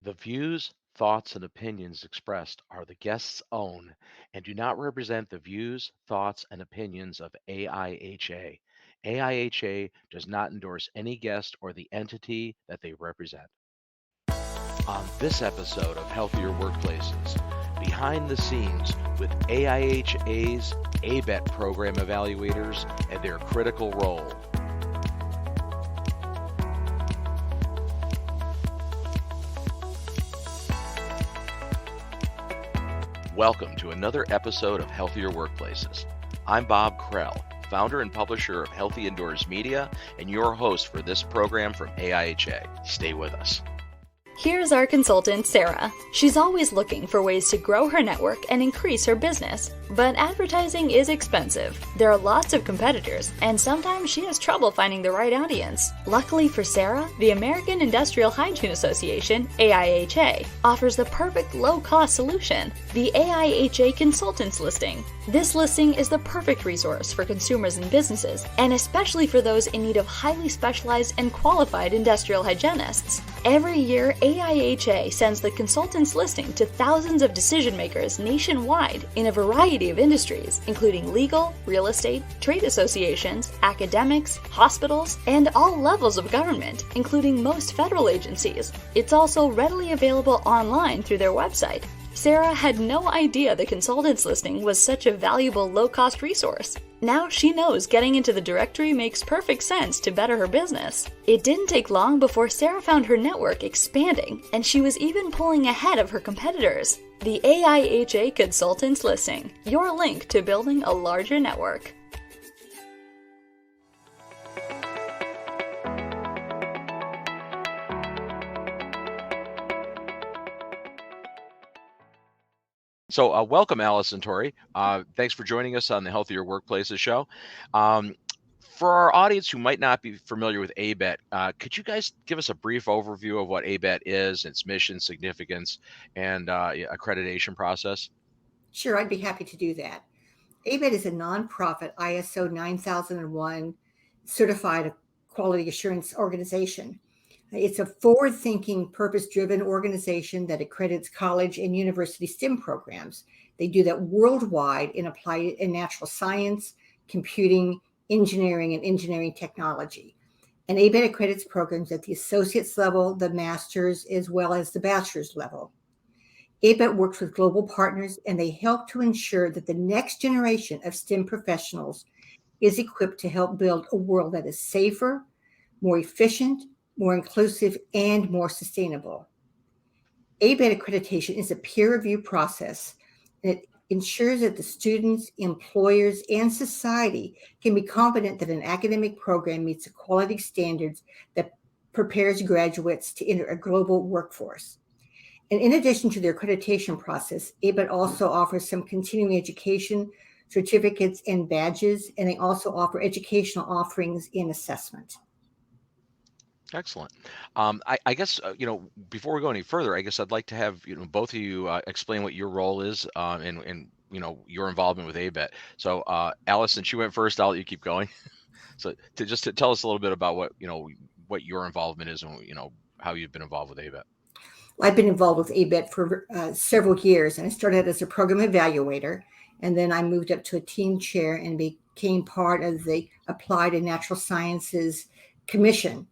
The views, thoughts, and opinions expressed are the guest's own and do not represent the views, thoughts, and opinions of AIHA. AIHA does not endorse any guest or the entity that they represent. On this episode of Healthier Workplaces, behind the scenes with AIHA's ABET program evaluators and their critical role. Welcome to another episode of Healthier Workplaces. I'm Bob Krell, founder and publisher of Healthy Indoors Media, and your host for this program from AIHA. Stay with us. Here's our consultant, Sarah. She's always looking for ways to grow her network and increase her business. But advertising is expensive. There are lots of competitors, and sometimes she has trouble finding the right audience. Luckily for Sarah, the American Industrial Hygiene Association, AIHA, offers the perfect low-cost solution, the AIHA Consultants Listing. This listing is the perfect resource for consumers and businesses, and especially for those in need of highly specialized and qualified industrial hygienists. Every year, AIHA sends the Consultants Listing to thousands of decision makers nationwide in a variety of industries, including legal, real estate, trade associations, academics, hospitals, and all levels of government, including most federal agencies. It's also readily available online through their website. Sarah had no idea the Consultants Listing was such a valuable low-cost resource. Now she knows getting into the directory makes perfect sense to better her business. It didn't take long before Sarah found her network expanding, and she was even pulling ahead of her competitors. The AIHA Consultants Listing, your link to building a larger network. So welcome, Alice and Tori. Thanks for joining us on the Healthier Workplaces show. For our audience who might not be familiar with ABET, could you guys give us a brief overview of what ABET is, its mission, significance, and accreditation process? Sure, I'd be happy to do that. ABET is a nonprofit ISO 9001 certified quality assurance organization. It's a forward-thinking, purpose-driven organization that accredits college and university STEM programs. They do that worldwide in applied and natural science, computing, engineering, and engineering technology. And ABET accredits programs at the associate's level, the master's, as well as the bachelor's level. ABET works with global partners, and they help to ensure that the next generation of STEM professionals is equipped to help build a world that is safer, more efficient, more inclusive, and more sustainable. ABET accreditation is a peer review process, and it ensures that the students, employers, and society can be confident that an academic program meets the quality standards that prepares graduates to enter a global workforce. And in addition to the accreditation process, ABET also offers some continuing education, certificates, and badges, and they also offer educational offerings in assessment. Excellent. I guess, before we go any further, I guess I'd like to have, both of you explain what your role is and your involvement with ABET. So, Alice, since you went first, I'll let you keep going. So to tell us a little bit about what your involvement is and, how you've been involved with ABET. I've been involved with ABET for several years, and I started as a program evaluator, and then I moved up to a team chair and became part of the Applied and Natural Sciences Commission.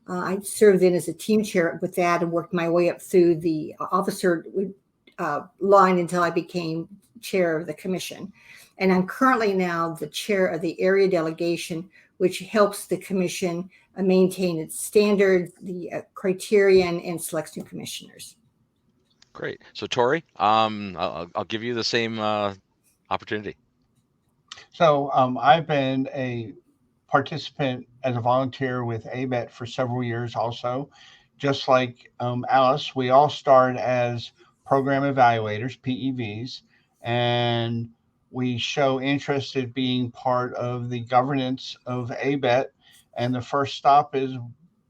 I served then as a team chair with that and worked my way up through the officer line until I became chair of the commission. And I'm currently now the chair of the area delegation, which helps the commission maintain its standards, the criterion, and selects new commissioners. Great. So, Tori, I'll give you the same opportunity. So I've been a participant as a volunteer with ABET for several years also. Just like Alice, we all start as program evaluators, PEVs, and we show interest in being part of the governance of ABET. And the first stop is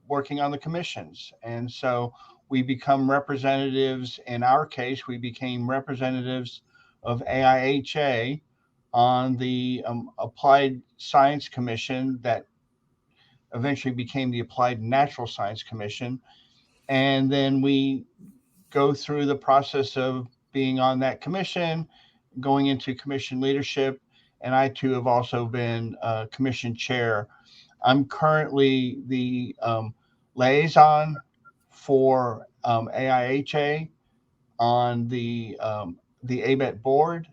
working on the commissions. And so we become representatives. In our case, we became representatives of AIHA on the Applied Science Commission that eventually became the Applied Natural Science Commission. And then we go through the process of being on that commission, going into commission leadership, and I too have also been commission chair. I'm currently the liaison for AIHA on the ABET board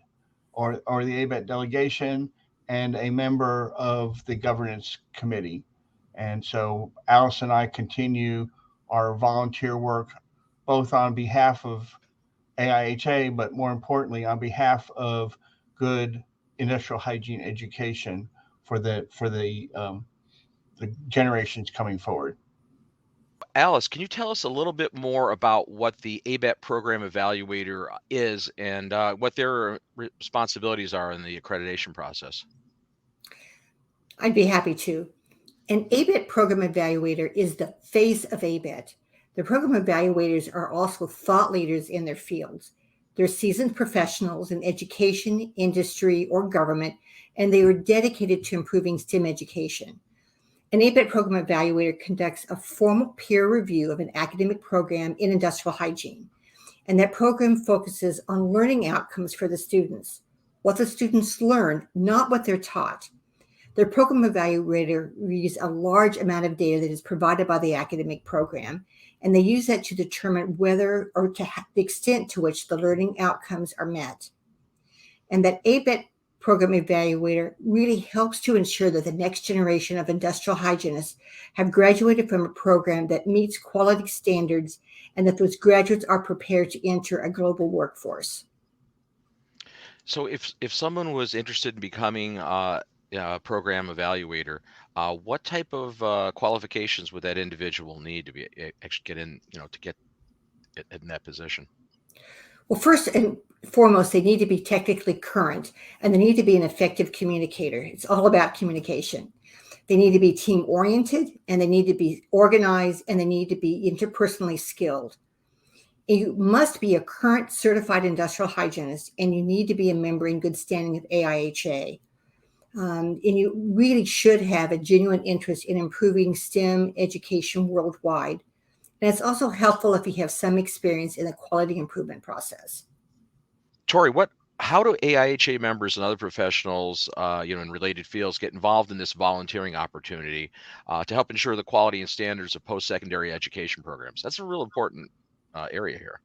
or the ABET delegation, and a member of the governance committee. And so Alice and I continue our volunteer work both on behalf of AIHA, but more importantly, on behalf of good industrial hygiene education for the generations coming forward. Alice, can you tell us a little bit more about what the ABET program evaluator is and what their responsibilities are in the accreditation process? I'd be happy to. An ABET program evaluator is the face of ABET. The program evaluators are also thought leaders in their fields. They're seasoned professionals in education, industry, or government, and they are dedicated to improving STEM education. An ABET program evaluator conducts a formal peer review of an academic program in industrial hygiene. And that program focuses on learning outcomes for the students, what the students learn, not what they're taught. Their program evaluator reviews a large amount of data that is provided by the academic program, and they use that to determine whether or to the extent to which the learning outcomes are met. And that ABET program evaluator really helps to ensure that the next generation of industrial hygienists have graduated from a program that meets quality standards and that those graduates are prepared to enter a global workforce. So if someone was interested in becoming program evaluator, what type of qualifications would that individual need to be actually get in, to get in that position? Well, first and foremost, they need to be technically current and they need to be an effective communicator. It's all about communication. They need to be team oriented and they need to be organized and they need to be interpersonally skilled. You must be a current certified industrial hygienist and you need to be a member in good standing of AIHA. And you really should have a genuine interest in improving STEM education worldwide. And it's also helpful if you have some experience in the quality improvement process. Tori, how do AIHA members and other professionals, in related fields get involved in this volunteering opportunity to help ensure the quality and standards of post-secondary education programs? That's a real important area here.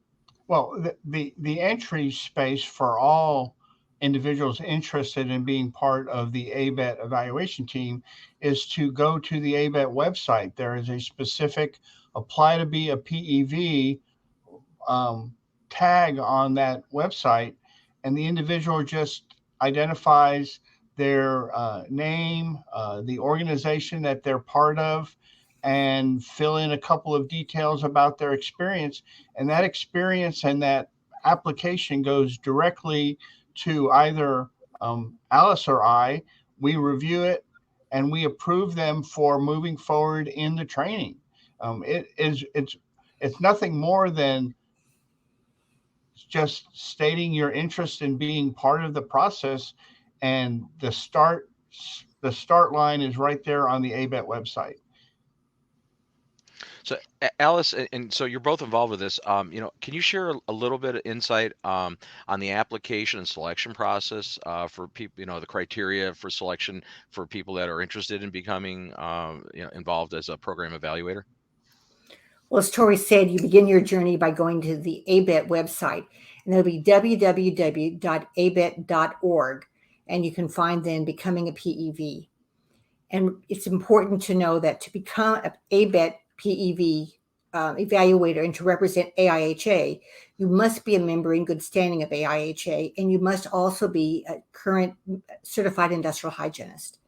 Well, the entry space for all individuals interested in being part of the ABET evaluation team is to go to the ABET website. There is a specific apply to be a PEV tag on that website, and the individual just identifies their name, the organization that they're part of, and fill in a couple of details about their experience. And that experience and that application goes directly to either Alice or I. We review it and we approve them for moving forward in the training. It's nothing more than just stating your interest in being part of the process, and the start line is right there on the ABET website. So Alice, and so you're both involved with this. Can you share a little bit of insight on the application and selection process for people? The criteria for selection for people that are interested in becoming involved as a program evaluator. Well, as Tori said, you begin your journey by going to the ABET website, and that'll be www.abet.org, and you can find then becoming a PEV. And it's important to know that to become an ABET PEV evaluator and to represent AIHA, you must be a member in good standing of AIHA, and you must also be a current certified industrial hygienist.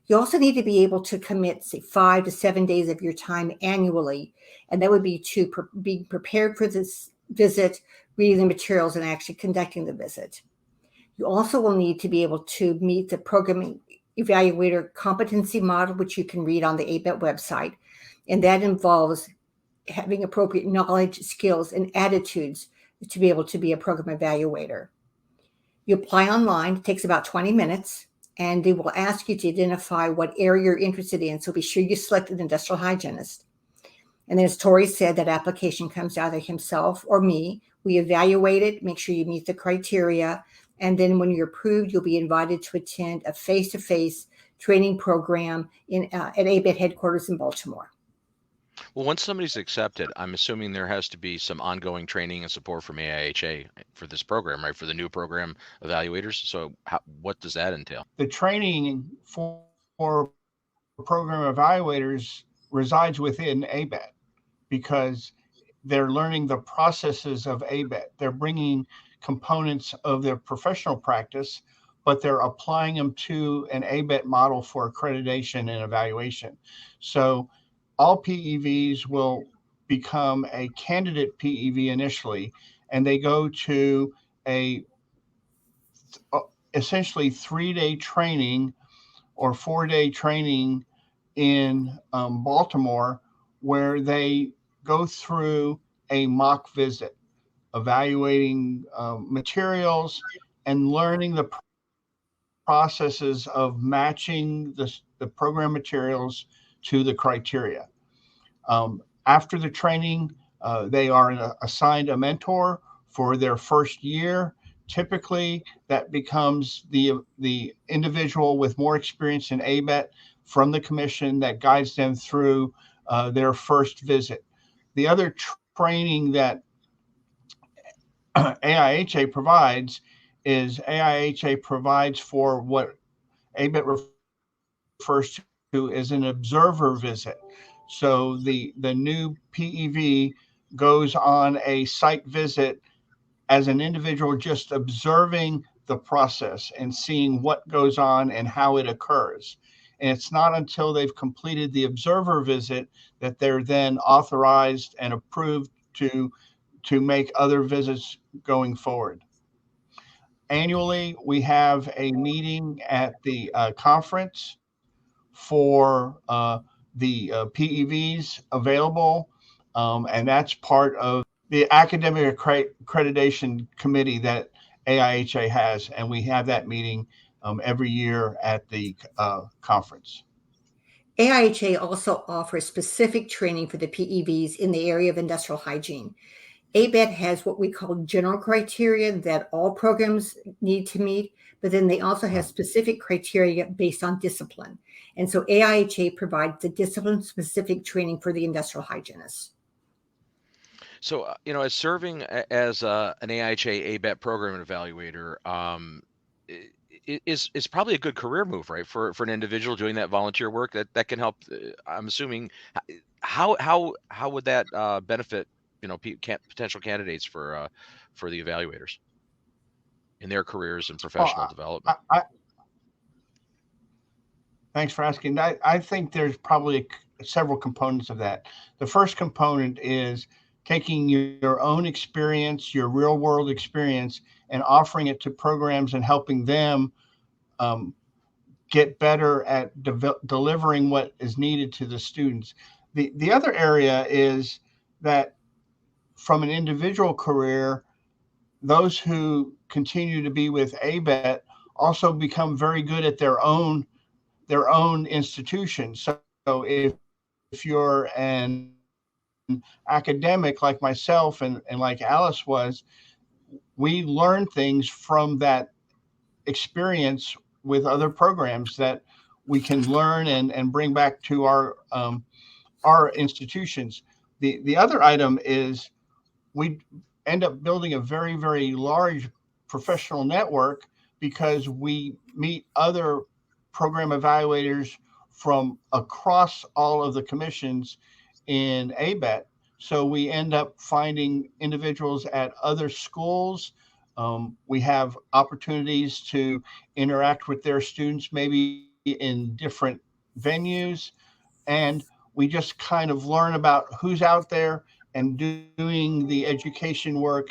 You also need to be able to commit, say, 5 to 7 days of your time annually, and that would be to be prepared for this visit, reading the materials, and actually conducting the visit. You also will need to be able to meet the program evaluator competency model, which you can read on the ABET website, and that involves having appropriate knowledge, skills, and attitudes to be able to be a program evaluator. You apply online. It takes about 20 minutes. And they will ask you to identify what area you're interested in. So be sure you select an industrial hygienist. And then, as Tori said, that application comes either himself or me. We evaluate it, make sure you meet the criteria. And then when you're approved, you'll be invited to attend a face-to-face training program at ABET headquarters in Baltimore. Well, once somebody's accepted, I'm assuming there has to be some ongoing training and support from AIHA for this program, right? For the new program evaluators. So what does that entail? The training for program evaluators resides within ABET because they're learning the processes of ABET. They're bringing components of their professional practice, but they're applying them to an ABET model for accreditation and evaluation. So all PEVs will become a candidate PEV initially, and they go to a essentially 3-day training or 4-day training in Baltimore, where they go through a mock visit, evaluating materials and learning the processes of matching the program materials to the criteria. After the training, they are assigned a mentor for their first year. Typically, that becomes the individual with more experience in ABET from the commission that guides them through their first visit. The other training that AIHA provides is AIHA provides for what ABET refers to as an observer visit. So the new PEV goes on a site visit as an individual, just observing the process and seeing what goes on and how it occurs. And it's not until they've completed the observer visit that they're then authorized and approved to make other visits going forward. Annually, we have a meeting at the conference for the PEVs available, and that's part of the academic accreditation committee that AIHA has, and we have that meeting every year at the conference. AIHA also offers specific training for the PEVs in the area of industrial hygiene. ABET has what we call general criteria that all programs need to meet, but then they also have specific criteria based on discipline. And so AIHA provides the discipline-specific training for the industrial hygienists. So, as serving as an AIHA ABET program evaluator, is probably a good career move, right? For an individual doing that volunteer work that can help. I'm assuming how would that benefit potential candidates for the evaluators in their careers and professional development? Thanks for asking. I think there's probably several components of that. The first component is taking your own experience, your real world experience, and offering it to programs and helping them get better at delivering what is needed to the students. The other area is that from an individual career, those who continue to be with ABET also become very good at their own institution. So if you're an academic like myself and like Alice was, we learn things from that experience with other programs that we can learn and bring back to our institutions. The other item is we end up building a very, very large professional network because we meet other program evaluators from across all of the commissions in ABET. So we end up finding individuals at other schools. We have opportunities to interact with their students, maybe in different venues. And we just kind of learn about who's out there and doing the education work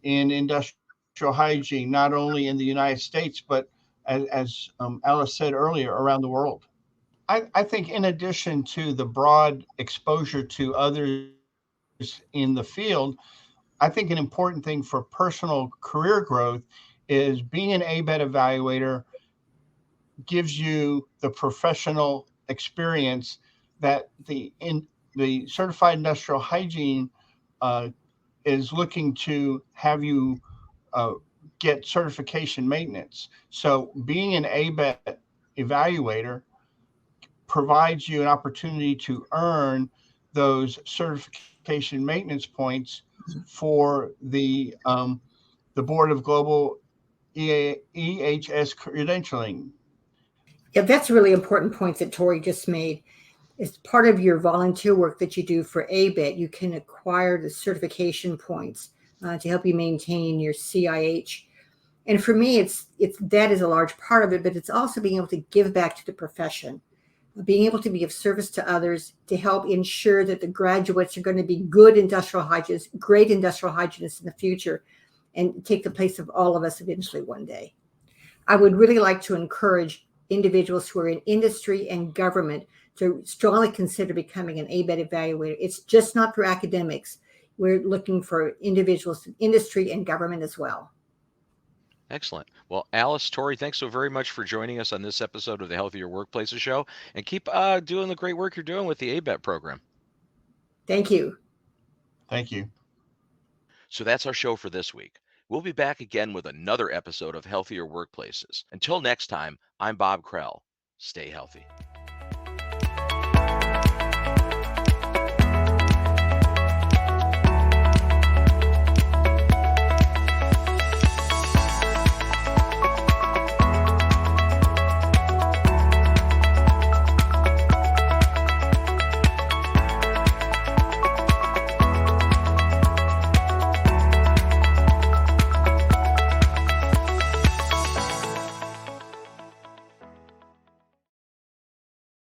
in industrial hygiene, not only in the United States, but as Alice said earlier, around the world. I think in addition to the broad exposure to others in the field, I think an important thing for personal career growth is being an ABET evaluator gives you the professional experience that the the certified industrial hygiene uh, is looking to have you uh, get certification maintenance. So being an ABET evaluator provides you an opportunity to earn those certification maintenance points for the Board of Global EHS credentialing. Yeah, that's a really important point that Tori just made. As part of your volunteer work that you do for ABET, you can acquire the certification points to help you maintain your CIH. And for me, it's that is a large part of it, but it's also being able to give back to the profession, being able to be of service to others to help ensure that the graduates are going to be good industrial hygienists, great industrial hygienists in the future, and take the place of all of us eventually one day. I would really like to encourage individuals who are in industry and government to strongly consider becoming an ABET evaluator. It's just not for academics. We're looking for individuals in industry and government as well. Excellent. Well, Alice, Tori, thanks so very much for joining us on this episode of the Healthier Workplaces Show, and keep doing the great work you're doing with the ABET program. Thank you. Thank you. So that's our show for this week. We'll be back again with another episode of Healthier Workplaces. Until next time, I'm Bob Krell. Stay healthy.